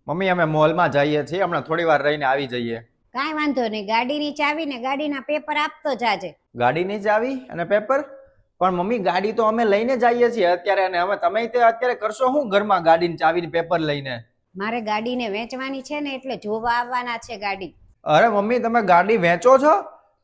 Mummy અમે મોલમાં જઈએ છીએ, હમણાં થોડી વાર રહીને આવી જઈએ. કાંઈ વાંધો નહીં, ગાડીની ચાવી ને ગાડીના પેપર આપતો જાજે. ગાડીની ચાવી અને પેપર? પણ મમ્મી ગાડી તો અમે લઈને જઈએ છીએ અત્યારે, અને હવે તમે તે અત્યારે કરશો શું ઘરમાં ગાડીની ચાવીની પેપર લઈને? મારે ગાડીને વેચવાની છે ને એટલે જોવા આવવાના છે ગાડી. અરે મમ્મી તમે ગાડી વેચો છો?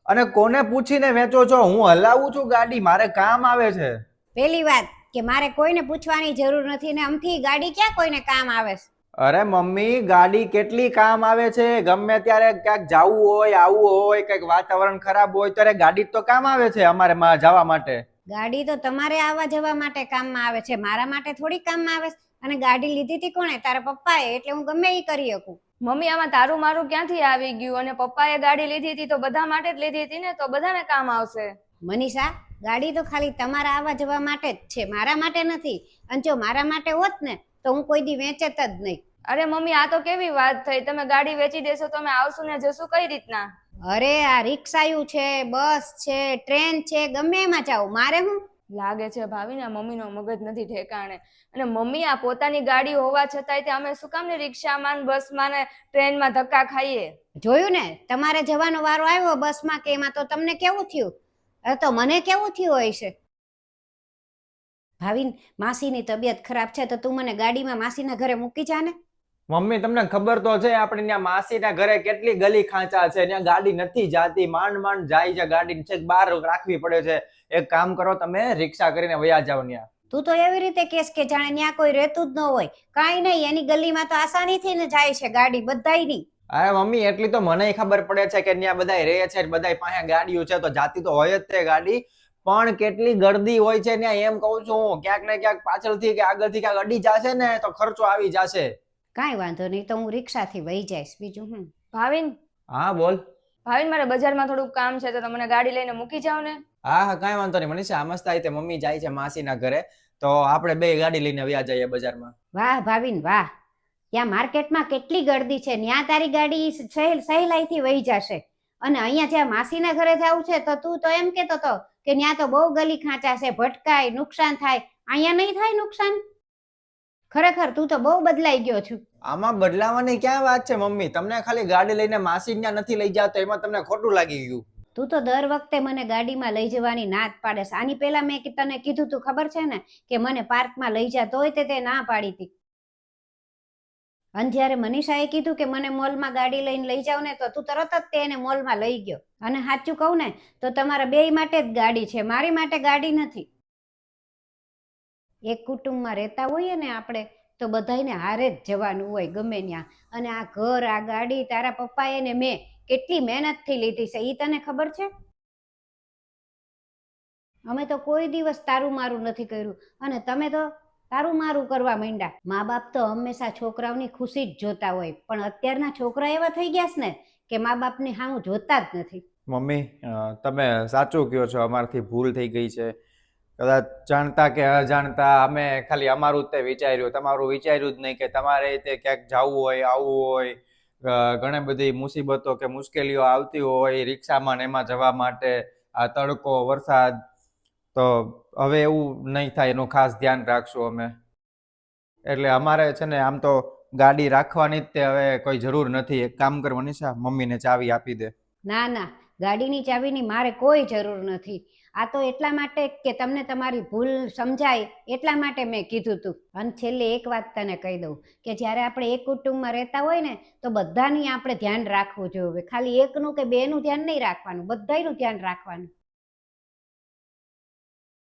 અને કોને પૂછીને વેચો છો? હું હલાવું છું ગાડી, મારે કામ આવે છે. પેલી વાત કે મારે કોઈને પૂછવાની જરૂર નથી ને અમથી ગાડી ક્યાં કોઈને કામ આવે છે. અરે મમ્મી ગાડી કેટલી કામ આવે છે, ગમે ત્યારે ક્યાંક જવું હોય, આવવું હોય, કંઈક વાતાવરણ ખરાબ હોય ત્યારે ગાડી તો કામ આવે છે અમારે જવા માટે. ગાડી તો તમારે આવવા જવા માટે કામમાં આવે છે, મારા માટે થોડી કામમાં આવે છે. અને ગાડી લીધી હતી કોણે? તારા પપ્પાએ, એટલે હું ગમે એ કરી શકું. મમ્મી આમાં તારું મારું ક્યાંથી આવી ગયું? અને પપ્પાએ ગાડી લીધી હતી તો બધા માટે જ લીધી હતી ને, તો બધાને કામ આવશે. મનીષા, ગાડી તો ખાલી તમારા આવવા જવા માટે જ છે, મારા માટે નથી. અને જો મારા માટે હોત ને તો હું કોઈ દી વેચત જ નહીં. અરે મમ્મી આ તો કેવી વાત થઈ? તમે ગાડી વેચી દેશો તો અમે આવશું ને જશું કઈ રીતના? અરે આ રિક્ષાયું છે, બસ છે, ટ્રેન છે, ગમે એમાં જાવ, મારે હું. લાગે છે ભાભી ને મમ્મીનો મગજ નથી ઠેકાણે. અને મમ્મી આ પોતાની ગાડી હોવા છતાંય અમે શું કામ ને રિક્ષામાં ને બસમાં ને ટ્રેનમાં ધક્કા ખાઈએ? જોયું ને, તમારે જવાનો વારો આવ્યો બસમાં કે એમાં તો તમને કેવું થયું? હવે તો મને કેવું થયું હોય છે. ભાવિન, માસીની તબિયત ખરાબ છે તો તું મને ગાડીમાં માસીના ઘરે મૂકી જા ને. મમ્મી તમને ખબર તો છે આપણે ત્યાં માસીના ઘરે કેટલી ગલી ખાંચા છે, ત્યાં ગાડી નથી જાતી, માંડ માંડ જાય છે ગાડી, છે બહાર રાખવી પડે છે. એક કામ કરો તમે રિક્ષા કરીને વયા જાવ ત્યાં. તું તો એવી રીતે કેસ કે જાણે ત્યાં કોઈ રહેતું જ ન હોય. કાંઈ નહીં, એની ગલીમાં તો આસાનીથી ને જાય છે ગાડી બધાયની. અરે મમ્મી એટલી તો મને ખબર પડે છે કે ત્યાં બધાય રહે છે, બધાય પાસે ગાડીઓ છે, તો જાતી તો હોય જ તે ગાડી. પણ કેટલી ગર્દી હોય છે ત્યાં, એમ કહું છું હું. ક્યાંક ને ક્યાંક પાછળથી કે આગળથી ક્યાંક અડી જશે ને તો ખર્ચો આવી જશે. કાંઈ વાંધો નહીં, તો હું રિક્ષાથી વહી જઈશ, બીજું હું. ભાવિન, હા બોલ. ભાવિન મારે બજારમાં થોડુંક કામ છે તો તમે ગાડી લઈને મૂકી જાવ ને. હા હા કાંઈ વાંધો નહીં મનીષા, મસ્ત આવી તે મમ્મી જાય છે માસીના ઘરે, તો આપણે બે ગાડી લઈને વ્યા જઈએ બજારમાં. વાહ ભાવિન વાહ, ત્યાં માર્કેટમાં કેટલી ગર્દી છે, ત્યાં તારી ગાડી સહેલાઈથી વહી જશે. અને અહીંયા જ્યાં માસીના ઘરે જવું છે તો તું તો એમ કેતો હતો કે ત્યાં તો બહુ ગલી ખાંચા છે, ભટકાય, નુકસાન થાય. અહીંયા નહીં થાય નુકસાન? ખરેખર તું તો બહુ બદલાઈ ગયો છું. આમાં બદલાવાની ક્યાં વાત છે મમ્મી? તમને ખાલી ગાડી લઈને માસી ત્યાં નથી લઈ જતો એમાં તમને ખોટું લાગી ગયું. તું તો દર વખતે મને ગાડીમાં લઈ જવાની ના જ પાડે છે. આની પહેલા મેં તને કીધું તું ખબર છે ને કે મને પાર્કમાં લઈ જા, તોય તે ના પાડી હતી. અને જ્યારે મનીષાએ કીધું કે મને મોલમાં ગાડી લઈને લઈ જાવ ને તો તું તરત જ તેને મોલમાં લઈ ગયો. અને સાચું કહું ને તો તમારા બેય માટે જ ગાડી છે, મારી માટે ગાડી નથી. એક કુટુંબમાં રહેતા હોઈએ ને આપણે તો બધાને હારે જ જવાનું હોય ગમે ત્યાં. અને આ ઘર, આ ગાડી તારા પપ્પાએ ને મેં કેટલી મહેનતથી લીધી છે, એ તને ખબર છે? અમે તો કોઈ દિવસ તારું મારું નથી કર્યું અને તમે તો તારું મારું કરવા માંડ્યા. મા બાપ તો હંમેશા છોકરાઓની ખુશી જ જોતા હોય, પણ અત્યારના છોકરા એવા થઈ ગયા છે ને કે મા બાપની સામું જોતા જ નથી. મમ્મી તમે સાચું કહો છો, અમારથી ભૂલ થઈ ગઈ છે. કદાચ જાણતા કે અજાણતા અમે ખાલી અમારું જ તે વિચાર્યું, તમારું વિચાર્યું જ નહીં કે તમારે તે ક્યાંક જવું હોય, આવવું હોય, ઘણી બધી મુસીબતો કે મુશ્કેલીઓ આવતી હોય રિક્ષામાં ને એમાં જવા માટે, આ તડકો, વરસાદ. તો હવે એવું નહીં થાય એનું ખાસ ધ્યાન રાખશું અમે. એટલે અમારે છે ને આમ તો ગાડી રાખવાની જ તે હવે કોઈ જરૂર નથી. એક કામ કર મનીષા, મમ્મીને ચાવી આપી દે. ના ના, ગાડીની ચાવીની મારે કોઈ જરૂર નથી. આ તો એટલા માટે કે તમને તમારી ભૂલ સમજાય એટલા માટે મેં કીધું તું. અને છેલ્લે એક વાત તને કહી દઉં કે જ્યારે આપણે એક કુટુંબમાં રહેતા હોય ને તો બધાની આપણે ધ્યાન રાખવું જોઈએ. ખાલી એકનું કે બેનું ધ્યાન નહીં રાખવાનું, બધાયનું ધ્યાન રાખવાનું.